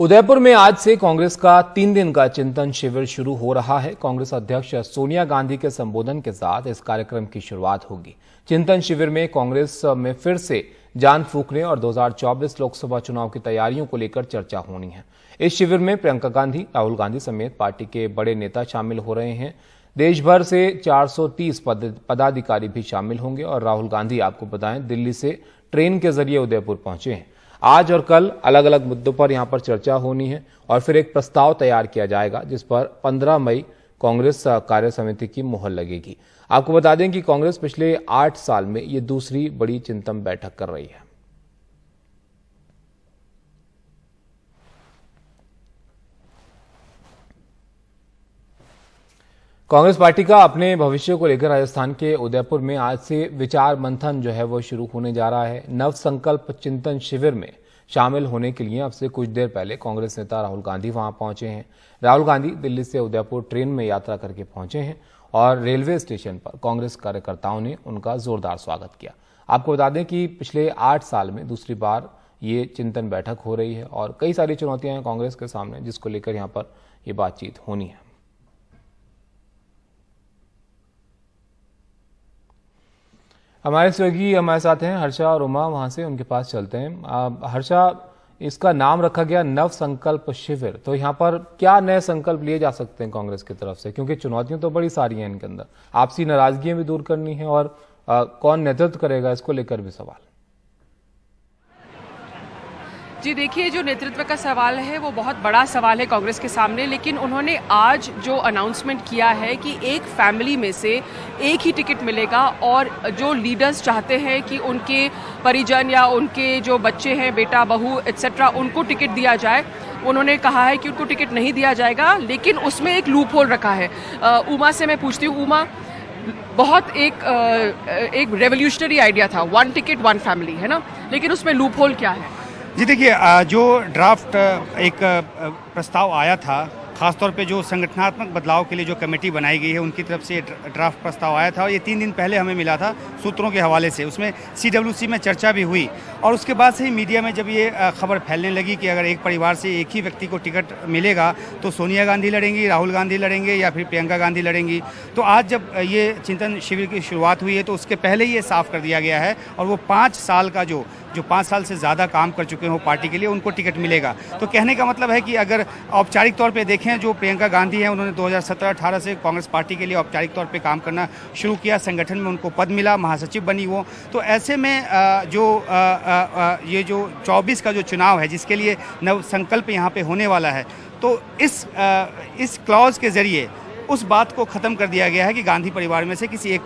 उदयपुर में आज से कांग्रेस का 3 दिन का चिंतन शिविर शुरू हो रहा है। कांग्रेस अध्यक्ष सोनिया गांधी के संबोधन के साथ इस कार्यक्रम की शुरुआत होगी। चिंतन शिविर में कांग्रेस में फिर से जान फूंकने और 2024 लोकसभा चुनाव की तैयारियों को लेकर चर्चा होनी है। इस शिविर में प्रियंका गांधी, राहुल गांधी समेत पार्टी के बड़े नेता शामिल हो रहे हैं। देश भर से 430 पदाधिकारी भी शामिल होंगे और राहुल गांधी, आपको बताएं, दिल्ली से ट्रेन के जरिए उदयपुर पहुंचे हैं। आज और कल अलग अलग मुद्दों पर यहां पर चर्चा होनी है और फिर एक प्रस्ताव तैयार किया जाएगा जिस पर 15 मई कांग्रेस कार्य समिति की मुहर लगेगी। आपको बता दें कि कांग्रेस पिछले 8 साल में ये दूसरी बड़ी चिंतन बैठक कर रही है। कांग्रेस पार्टी का अपने भविष्य को लेकर राजस्थान के उदयपुर में आज से विचार मंथन जो है वो शुरू होने जा रहा है। नव संकल्प चिंतन शिविर में शामिल होने के लिए अब से कुछ देर पहले कांग्रेस नेता राहुल गांधी वहां पहुंचे हैं। राहुल गांधी दिल्ली से उदयपुर ट्रेन में यात्रा करके पहुंचे हैं और रेलवे स्टेशन पर कांग्रेस कार्यकर्ताओं ने उनका जोरदार स्वागत किया। आपको बता दें कि पिछले 8 साल में दूसरी बार ये चिंतन बैठक हो रही है और कई सारी चुनौतियां हैं कांग्रेस के सामने, जिसको लेकर यहाँ पर ये बातचीत होनी है। हमारे सहयोगी हमारे साथ हैं हर्षा और उमा, वहां से उनके पास चलते हैं। हर्षा, इसका नाम रखा गया नव संकल्प शिविर, तो यहाँ पर क्या नए संकल्प लिए जा सकते हैं कांग्रेस की तरफ से, क्योंकि चुनौतियां तो बड़ी सारी हैं इनके अंदर, आपसी नाराजगियां भी दूर करनी है और कौन नेतृत्व करेगा इसको लेकर भी सवाल। जी देखिए, जो नेतृत्व का सवाल है वो बहुत बड़ा सवाल है कांग्रेस के सामने, लेकिन उन्होंने आज जो अनाउंसमेंट किया है कि एक फैमिली में से एक ही टिकट मिलेगा और जो लीडर्स चाहते हैं कि उनके परिजन या उनके जो बच्चे हैं, बेटा बहू एट्सेट्रा, उनको टिकट दिया जाए। उन्होंने कहा है कि उनको टिकट नहीं दिया जाएगा, लेकिन उसमें एक लूप होल रखा है। उमा से मैं पूछती हूँ, उमा, बहुत एक रेवोल्यूशनरी आइडिया था, 1 टिकट 1 फैमिली, है ना, लेकिन उसमें लूप होल क्या है? जी देखिए, जो ड्राफ्ट एक प्रस्ताव आया था, खासतौर पे जो संगठनात्मक बदलाव के लिए जो कमेटी बनाई गई है उनकी तरफ से ड्राफ्ट प्रस्ताव आया था और ये 3 दिन पहले हमें मिला था सूत्रों के हवाले से। उसमें CWC में चर्चा भी हुई और उसके बाद से ही मीडिया में जब ये खबर फैलने लगी कि अगर एक परिवार से एक ही व्यक्ति को टिकट मिलेगा तो सोनिया गांधी लड़ेंगी, राहुल गांधी लड़ेंगे या फिर प्रियंका गांधी लड़ेंगी। तो आज जब ये चिंतन शिविर की शुरुआत हुई है तो उसके पहले ही ये साफ कर दिया गया है और वो 5 साल का जो 5 साल से ज़्यादा काम कर चुके हो पार्टी के लिए, उनको टिकट मिलेगा। तो कहने का मतलब है कि अगर औपचारिक तौर पे देखें, जो प्रियंका गांधी हैं उन्होंने 2017-18 से कांग्रेस पार्टी के लिए औपचारिक तौर पे काम करना शुरू किया, संगठन में उनको पद मिला, महासचिव बनी वो। तो ऐसे में ये जो 24 का जो चुनाव है जिसके लिए नव संकल्प यहाँ पे होने वाला है, तो इस क्लॉज के ज़रिए उस बात को ख़त्म कर दिया गया है कि गांधी परिवार में से किसी एक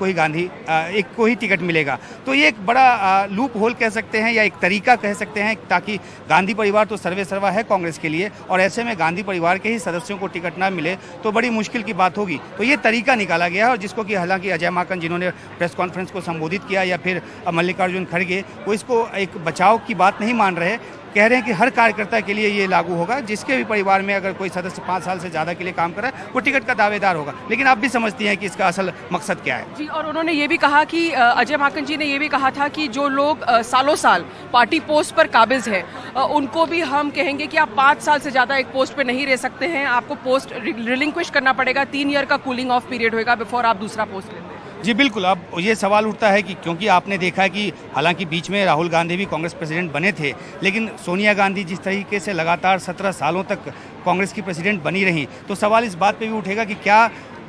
को ही टिकट मिलेगा। तो ये एक बड़ा लूप होल कह सकते हैं या एक तरीका कह सकते हैं, ताकि गांधी परिवार तो सर्वे सर्वा है कांग्रेस के लिए और ऐसे में गांधी परिवार के ही सदस्यों को टिकट ना मिले तो बड़ी मुश्किल की बात होगी। तो ये तरीका निकाला गया है और जिसको कि हालांकि अजय माकन, जिन्होंने प्रेस कॉन्फ्रेंस को संबोधित किया, या फिर मल्लिकार्जुन खड़गे, वो इसको एक बचाव की बात नहीं मान रहे, कह रहे हैं कि हर कार्यकर्ता के लिए ये लागू होगा, जिसके भी परिवार में अगर कोई सदस्य 5 साल से ज़्यादा के लिए काम कर रहा है वो टिकट का दावेदार होगा। लेकिन आप भी समझती हैं कि इसका असल मकसद क्या है। जी, और उन्होंने ये भी कहा कि अजय माकन जी ने ये भी कहा था कि जो लोग सालों साल पार्टी पोस्ट पर काबिज है उनको भी हम कहेंगे कि आप 5 साल से ज़्यादा एक पोस्ट पर नहीं रह सकते हैं, आपको पोस्ट रिलिंक्विश करना पड़ेगा, 3 ईयर का कूलिंग ऑफ पीरियड होगा बिफोर आप दूसरा पोस्ट लेते हैं। जी बिल्कुल। अब ये सवाल उठता है कि क्योंकि आपने देखा है कि हालांकि बीच में राहुल गांधी भी कांग्रेस प्रेसिडेंट बने थे, लेकिन सोनिया गांधी जिस तरीके से लगातार 17 सालों तक कांग्रेस की प्रेसिडेंट बनी रही, तो सवाल इस बात पे भी उठेगा कि क्या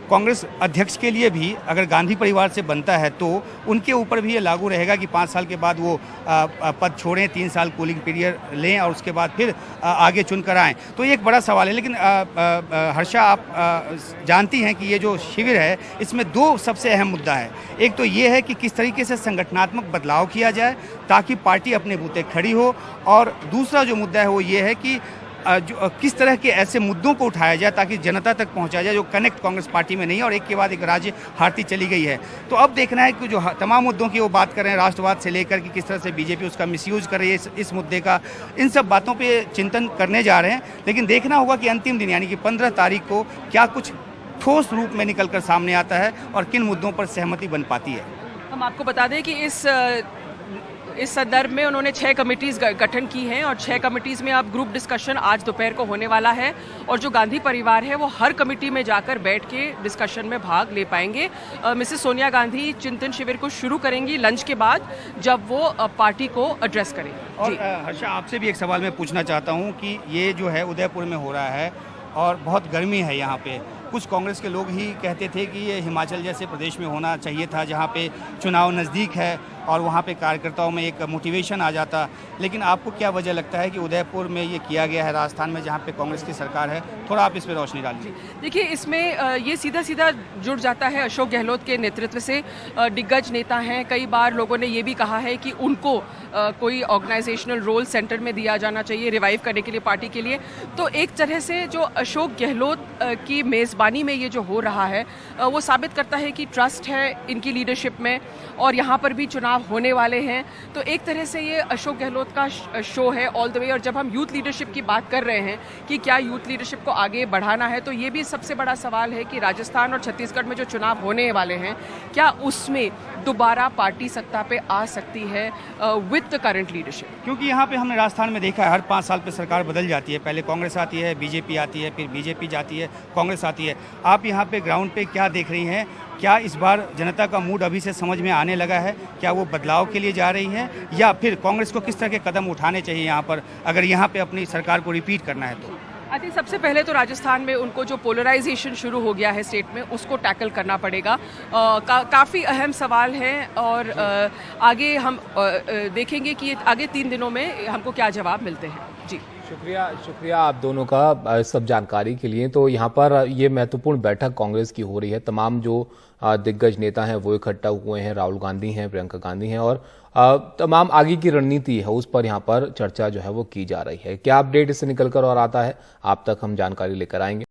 कांग्रेस अध्यक्ष के लिए भी अगर गांधी परिवार से बनता है तो उनके ऊपर भी ये लागू रहेगा कि 5 साल के बाद वो पद छोड़ें, 3 साल कूलिंग पीरियड लें और उसके बाद फिर आगे चुन कर आएँ। तो ये एक बड़ा सवाल है। लेकिन हर्षा, आप जानती हैं कि ये जो शिविर है इसमें 2 सबसे अहम मुद्दा है। एक तो ये है कि किस तरीके से संगठनात्मक बदलाव किया जाए ताकि पार्टी अपने बूते खड़ी हो, और दूसरा जो मुद्दा है वो ये है कि जो किस तरह के ऐसे मुद्दों को उठाया जाए ताकि जनता तक पहुंचाया जाए जो कनेक्ट कांग्रेस पार्टी में नहीं है और एक के बाद एक राज्य हारती चली गई है। तो अब देखना है कि जो तमाम मुद्दों की वो बात कर रहे हैं, राष्ट्रवाद से लेकर कि किस तरह से बीजेपी उसका मिसयूज कर रही है इस मुद्दे का, इन सब बातों पे चिंतन करने जा रहे हैं। लेकिन देखना होगा कि अंतिम दिन यानी कि 15 तारीख को क्या कुछ ठोस रूप में निकल कर सामने आता है और किन मुद्दों पर सहमति बन पाती है। हम आपको बता दें कि इस इस संदर्भ में उन्होंने 6 कमिटीज़ गठन की हैं और 6 कमिटीज़ में अब ग्रुप डिस्कशन आज दोपहर को होने वाला है और जो गांधी परिवार है वो हर कमेटी में जाकर बैठ के डिस्कशन में भाग ले पाएंगे। मिसेस सोनिया गांधी चिंतन शिविर को शुरू करेंगी लंच के बाद, जब वो पार्टी को एड्रेस करेंगी। और हर्षा, आपसे भी एक सवाल मैं पूछना चाहता हूँ कि ये जो है उदयपुर में हो रहा है और बहुत गर्मी है यहाँ पे। कुछ कांग्रेस के लोग ही कहते थे कि ये हिमाचल जैसे प्रदेश में होना चाहिए था, जहाँ पे चुनाव नज़दीक है और वहाँ पे कार्यकर्ताओं में एक मोटिवेशन आ जाता। लेकिन आपको क्या वजह लगता है कि उदयपुर में ये किया गया है, राजस्थान में जहाँ पे कांग्रेस की सरकार है? थोड़ा आप इस पर रोशनी डालिए। देखिए, इसमें ये सीधा सीधा जुड़ जाता है अशोक गहलोत के नेतृत्व से। दिग्गज नेता हैं, कई बार लोगों ने ये भी कहा है कि उनको कोई ऑर्गेनाइजेशनल रोल सेंटर में दिया जाना चाहिए रिवाइव करने के लिए पार्टी के लिए। तो एक तरह से जो अशोक गहलोत की मेज़बानी में ये जो हो रहा है वो साबित करता है कि ट्रस्ट है इनकी लीडरशिप में और यहाँ पर भी चुनाव होने वाले हैं। तो एक तरह से ये अशोक गहलोत का शो है ऑल द वे। और जब हम यूथ लीडरशिप की बात कर रहे हैं कि क्या यूथ लीडरशिप को आगे बढ़ाना है, तो ये भी सबसे बड़ा सवाल है कि राजस्थान और छत्तीसगढ़ में जो चुनाव होने वाले हैं, क्या उसमें दोबारा पार्टी सत्ता पे आ सकती है विद द करंट लीडरशिप? क्योंकि यहाँ पे हमने राजस्थान में देखा है हर 5 साल पे सरकार बदल जाती है। पहले कांग्रेस आती है, बीजेपी आती है, फिर बीजेपी जाती है, कांग्रेस आती है। आप यहाँ पे ग्राउंड पे क्या देख रही हैं? क्या इस बार जनता का मूड अभी से समझ में आने लगा है? क्या वो बदलाव के लिए जा रही है या फिर कांग्रेस को किस तरह के कदम उठाने चाहिए यहाँ पर, अगर यहाँ पे अपनी सरकार को रिपीट करना है तो? आई थिंक सबसे पहले तो राजस्थान में उनको जो पोलराइजेशन शुरू हो गया है स्टेट में, उसको टैकल करना पड़ेगा। काफ़ी अहम सवाल है और आगे हम देखेंगे कि आगे 3 दिनों में हमको क्या जवाब मिलते हैं। जी, शुक्रिया आप दोनों का सब जानकारी के लिए। तो यहाँ पर ये महत्वपूर्ण बैठक कांग्रेस की हो रही है। तमाम जो दिग्गज नेता हैं वो इकट्ठा हुए हैं, राहुल गांधी हैं, प्रियंका गांधी हैं और तमाम आगे की रणनीति है उस पर यहाँ पर चर्चा जो है वो की जा रही है। क्या अपडेट इससे निकलकर और आता है आप तक हम जानकारी लेकर आएंगे।